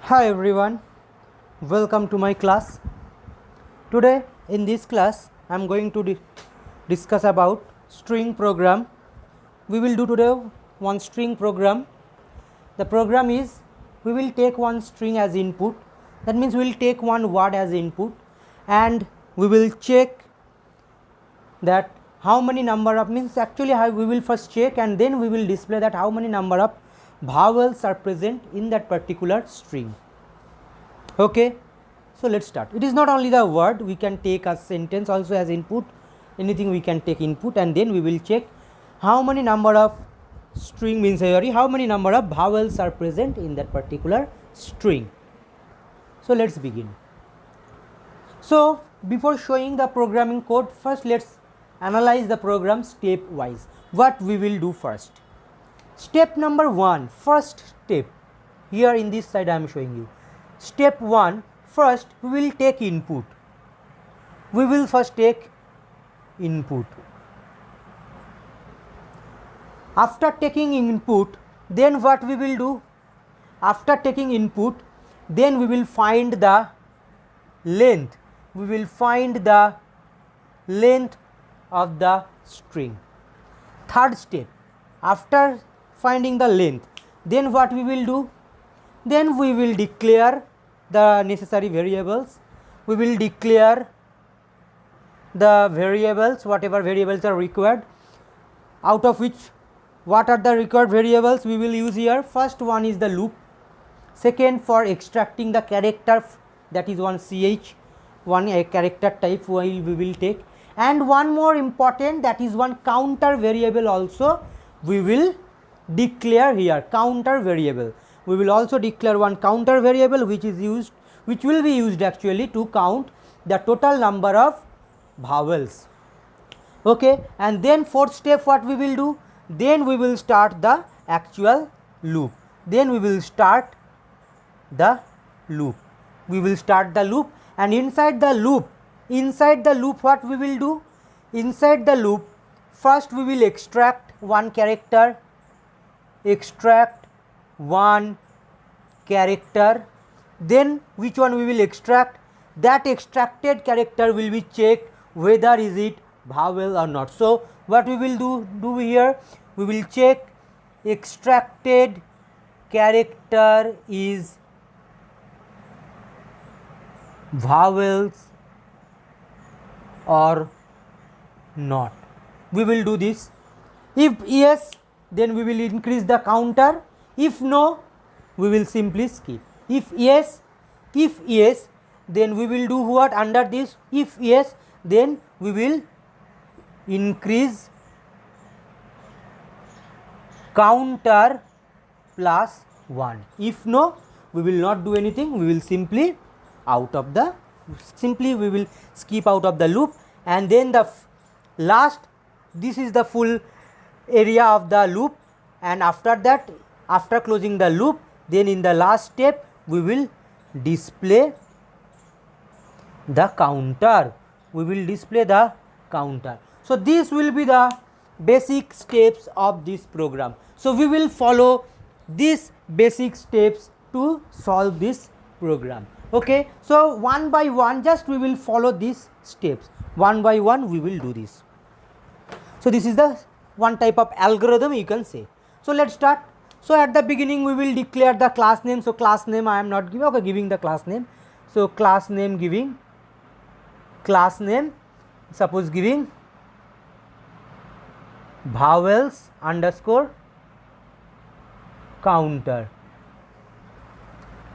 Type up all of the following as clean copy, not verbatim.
Hi everyone, welcome to my class. Today in this class I am going to discuss about string program. We will do today one string program. The program is we will take one string as input, that means we will take one word as input and we will check that how many number of means actually how we will first check and then we will display that how many number of vowels are present in that particular string. Okay, so let's start. It is not only the word, we can take a sentence also as input, anything we can take input and then we will check how many number of string means how many number of vowels are present in that particular string. So let's begin. So before showing the programming code, first let's analyze the program step wise. What we will do first? Step number 1, first step, here in this side I am showing you. Step 1, first we will take input. We will first take input. After taking input, then what we will do? After taking input, then we will find the length. We will find the length of the string. Third step, after finding the length, then what we will do? Then we will declare the necessary variables. We will declare the variables, whatever variables are required, out of which what are the required variables we will use here. First one is the loop, second for extracting the character, that is one ch, one a character type we will take, and one more important, that is one counter variable also we will declare here, counter variable. We will also declare one counter variable which will be used actually to count the total number of vowels. Okay, and then fourth step what we will do? Then we will start the actual loop. Then we will start the loop. We will start the loop, and inside the loop what we will do? Inside the loop, first we will extract one character, then which one we will extract? That extracted character will be checked whether is it vowel or not. So what we will do here? We will check extracted character is vowels or not. We will do this. If yes, then we will increase the counter. If no, we will simply skip. If yes, then we will do what under this? If yes, then we will increase counter plus 1. If no, we will not do anything, we will simply we will skip out of the loop, and then the last, this is the full area of the loop, and after that, after closing the loop, then in the last step we will display the counter. We will display the counter. So this will be the basic steps of this program. So we will follow these basic steps to solve this program. Okay, so one by one, just we will follow these steps. One by one we will do this. So this is the one type of algorithm you can say. So let's start. So at the beginning we will declare the class name. So class name I am not giving, okay, giving the class name. So class name, giving class name, suppose giving vowels underscore counter.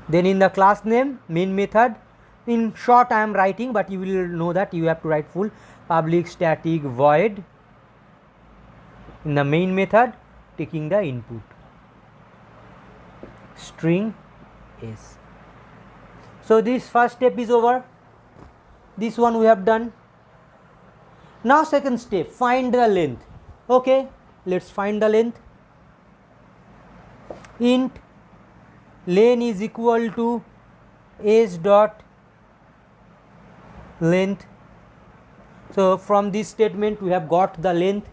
Then in the class name, main method, in short I am writing, but you will know that you have to write full, public static void, in the main method taking the input string s. So this first step is over, this one we have done. Now second step, find the length. Okay, let's find the length. Int len is equal to s dot length. So from this statement we have got the length.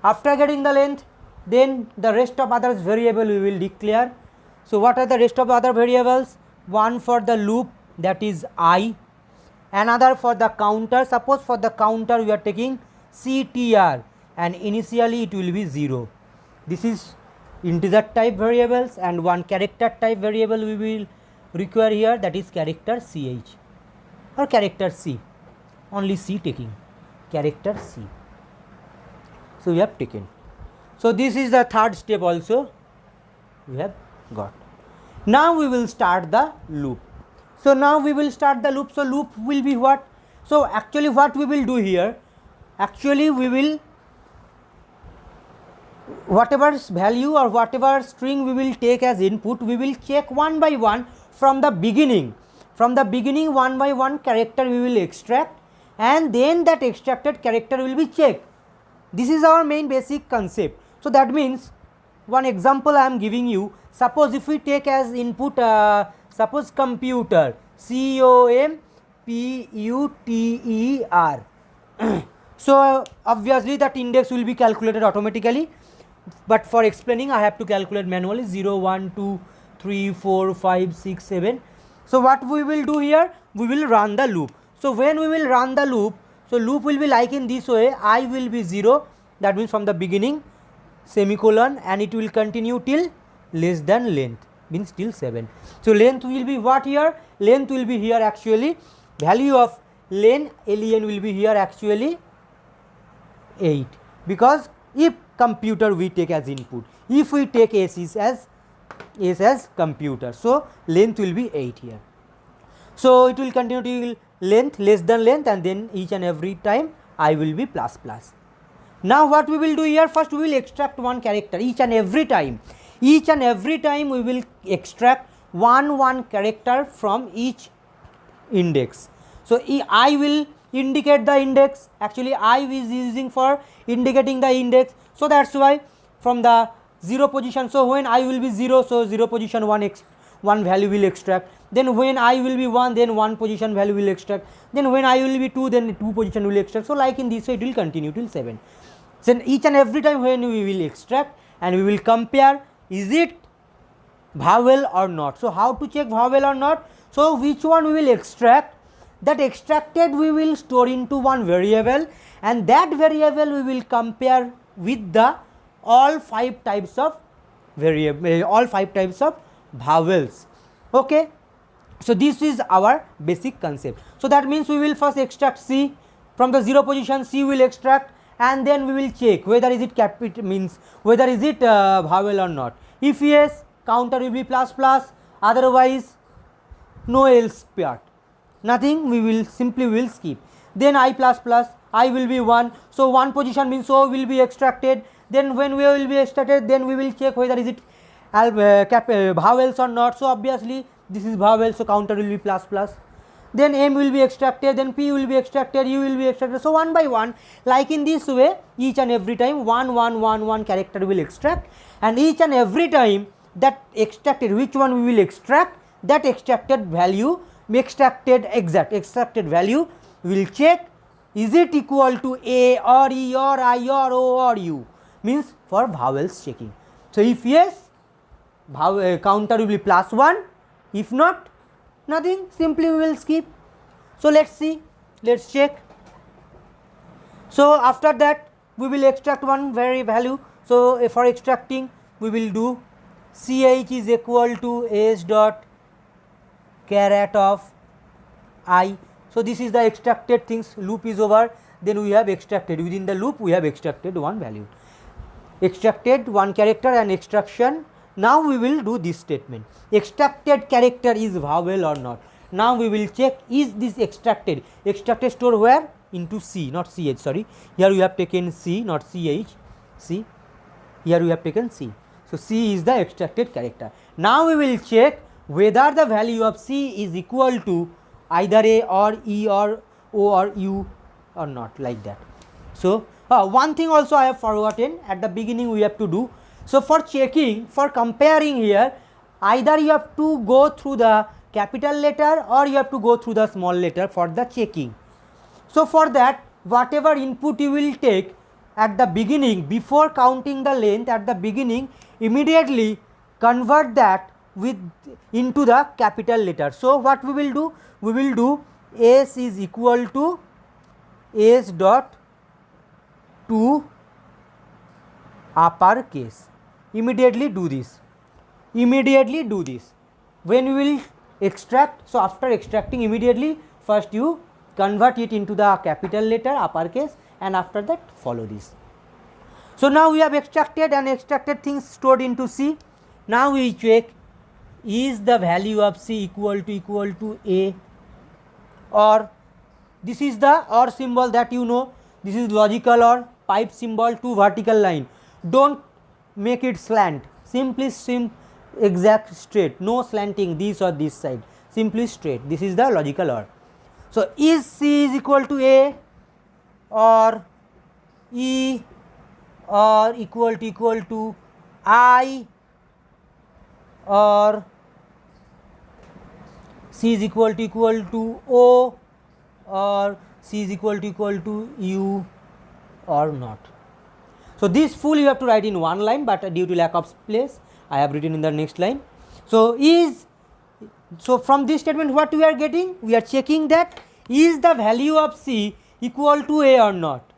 After getting the length, then the rest of others variable we will declare. So what are the rest of the other variables? One for the loop, that is I, another for the counter. Suppose for the counter we are taking CTR and initially it will be 0. This is integer type variables, and one character type variable we will require here, that is character CH or character C, only C taking, character C. So we have taken. So this is the third step also we have got. Now we will start the loop. So now we will start the loop. So loop will be what? So actually what we will do here, actually we will, whatever value or whatever string we will take as input, we will check one by one from the beginning. From the beginning, one by one character we will extract, and then that extracted character will be checked. This is our main basic concept. So that means, one example I am giving you. Suppose if we take as input, suppose computer, COMPUTER. So obviously that index will be calculated automatically, but for explaining I have to calculate manually 0, 1, 2, 3, 4, 5, 6, 7. So what we will do here, we will run the loop. So when we will run the loop, so loop will be like in this way, I will be 0, that means from the beginning, semicolon, and it will continue till less than length, means till 7. So length will be what here? Length will be here actually, value of len, len will be here actually 8, because if computer we take as input, if we take S as computer, so length will be 8 here. So it will continue till length less than length, and then each and every time I will be plus plus. Now what we will do here, first we will extract one character each and every time. Each and every time we will extract one character from each index. So I will indicate the index, actually I is using for indicating the index. So that's why from the 0 position, so when I will be 0, so 0 position one value will extract. Then when I will be 1, then 1 position value will extract. Then when I will be 2, then 2 position will extract. So like in this way it will continue till 7. Then each and every time when we will extract, and we will compare, is it vowel or not. So how to check vowel or not? So which one we will extract, that extracted we will store into one variable, and that variable we will compare with the all 5 types of variable, all 5 types of vowels. Okay. So this is our basic concept. So that means we will first extract C from the 0 position, C will extract, and then we will check whether is it capital, means whether is it vowel or not. If yes, counter will be plus plus, otherwise no else part, nothing, we will simply will skip. Then I plus plus, I will be 1, so 1 position means O will be extracted. Then when we will be extracted, then we will check whether is it vowels or not. So obviously this is vowel, so counter will be plus plus. Then M will be extracted, then P will be extracted, U will be extracted. So one by one, like in this way, each and every time one character will extract, and each and every time that extracted, which one we will extract, that extracted value, extracted value, we will check, is it equal to A or E or I or O or U, means for vowels checking. So if yes, counter will be plus 1, if not, nothing, simply we will skip. So let's see, let's check. So after that we will extract one value. So for extracting we will do ch is equal to s dot caret of I. So this is the extracted things, loop is over, then we have extracted, within the loop we have extracted one value, extracted one character and extraction. Now we will do this statement, extracted character is vowel or not. Now we will check, is this extracted store where? Into C, not CH, sorry, here we have taken C, not CH, C, here we have taken C. So C is the extracted character. Now we will check whether the value of C is equal to either A or E or O or U or not, like that. So one thing also I have forgotten, at the beginning we have to do. So for checking, for comparing here, either you have to go through the capital letter or you have to go through the small letter for the checking. So for that, whatever input you will take at the beginning, before counting the length at the beginning, immediately convert that with into the capital letter. So what we will do? We will do S is equal to S dot to uppercase. Immediately do this. Immediately do this. When we will extract, so after extracting immediately, first you convert it into the capital letter uppercase, and after that follow this. So now we have extracted and extracted things stored into C. Now we check, is the value of C equal to A, or this is the OR symbol that you know, this is logical OR, pipe symbol to vertical line. Don't make it slant, simply exact straight, no slanting this or this side, simply straight. This is the logical OR. So is C is equal to A, or E, or equal to I, or C is equal to O, or C is equal to U, or not. So this full you have to write in one line, but due to lack of space I have written in the next line. So from this statement what we are getting? We are checking that is the value of C equal to A or not.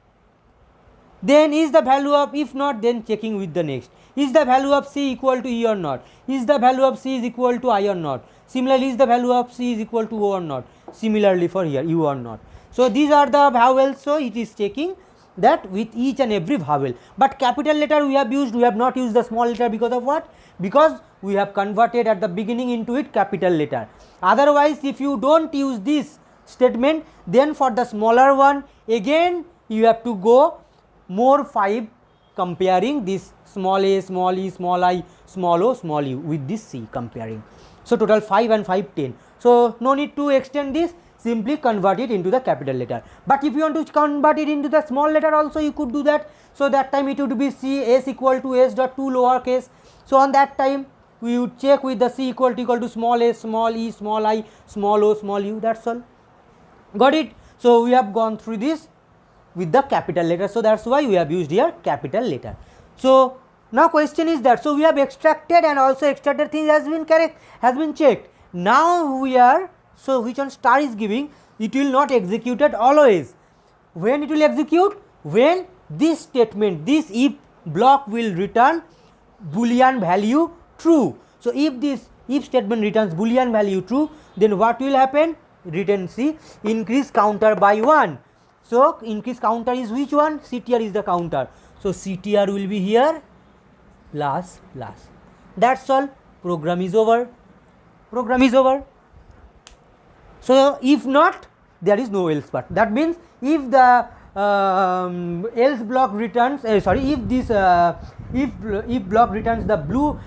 Then is the value of, if not, then checking with the next. Is the value of C equal to E or not? Is the value of C is equal to I or not? Similarly, is the value of C is equal to O or not? Similarly for here, U or not. So these are the vowels, so it is checking that with each and every vowel. But capital letter we have not used the small letter because of what? Because we have converted at the beginning into it capital letter. Otherwise, if you don't use this statement, then for the smaller one again you have to go more 5 comparing this small a, small e, small I, small o, small u with this C comparing. So total 5 and 5, 10. So no need to extend this, simply convert it into the capital letter. But if you want to convert it into the small letter also, you could do that. So that time it would be C S equal to S dot 2 lowercase. So on that time we would check with the C equal to small a, small e, small I, small o, small u, that's all. Got it? So we have gone through this with the capital letter, so that's why we have used here capital letter. So now question is that, so we have extracted and also extracted thing has been correct, has been checked. Now we are, so which one star is giving, it will not executed always. When it will execute? When this statement, this if block will return boolean value true. So if this if statement returns boolean value true, then what will happen? Return C, increase counter by 1. So increase counter is which one? CTR is the counter. So CTR will be here plus plus. That's all. Program is over. Program is over. So if not, there is no else but. That means if the else block returns, if this if block returns the blue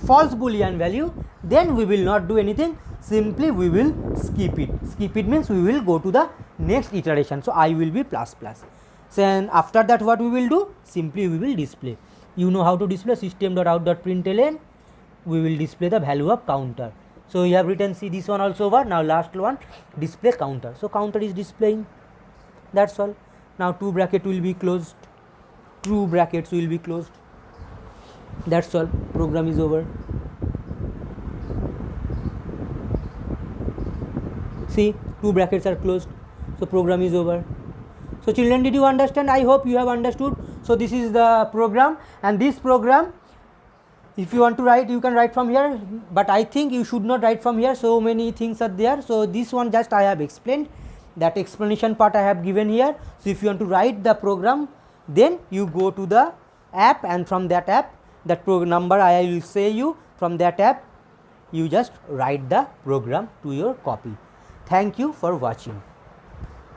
false boolean value, then we will not do anything. Simply we will skip it. Skip it means we will go to the next iteration. So I will be plus plus. So and after that what we will do? Simply we will display. You know how to display system.out.println. We will display the value of counter. So you have written, see this one also over. Now last one, display counter. So counter is displaying. That's all. Now 2 bracket will be closed. 2 brackets will be closed. That's all. Program is over. See, 2 brackets are closed. So program is over. So children, did you understand? I hope you have understood. So this is the program, and this program, if you want to write, you can write from here, but I think you should not write from here, so many things are there. So this one just I have explained, that explanation part I have given here. So if you want to write the program, then you go to the app, and from that app, that number I will say you, from that app you just write the program to your copy. Thank you for watching.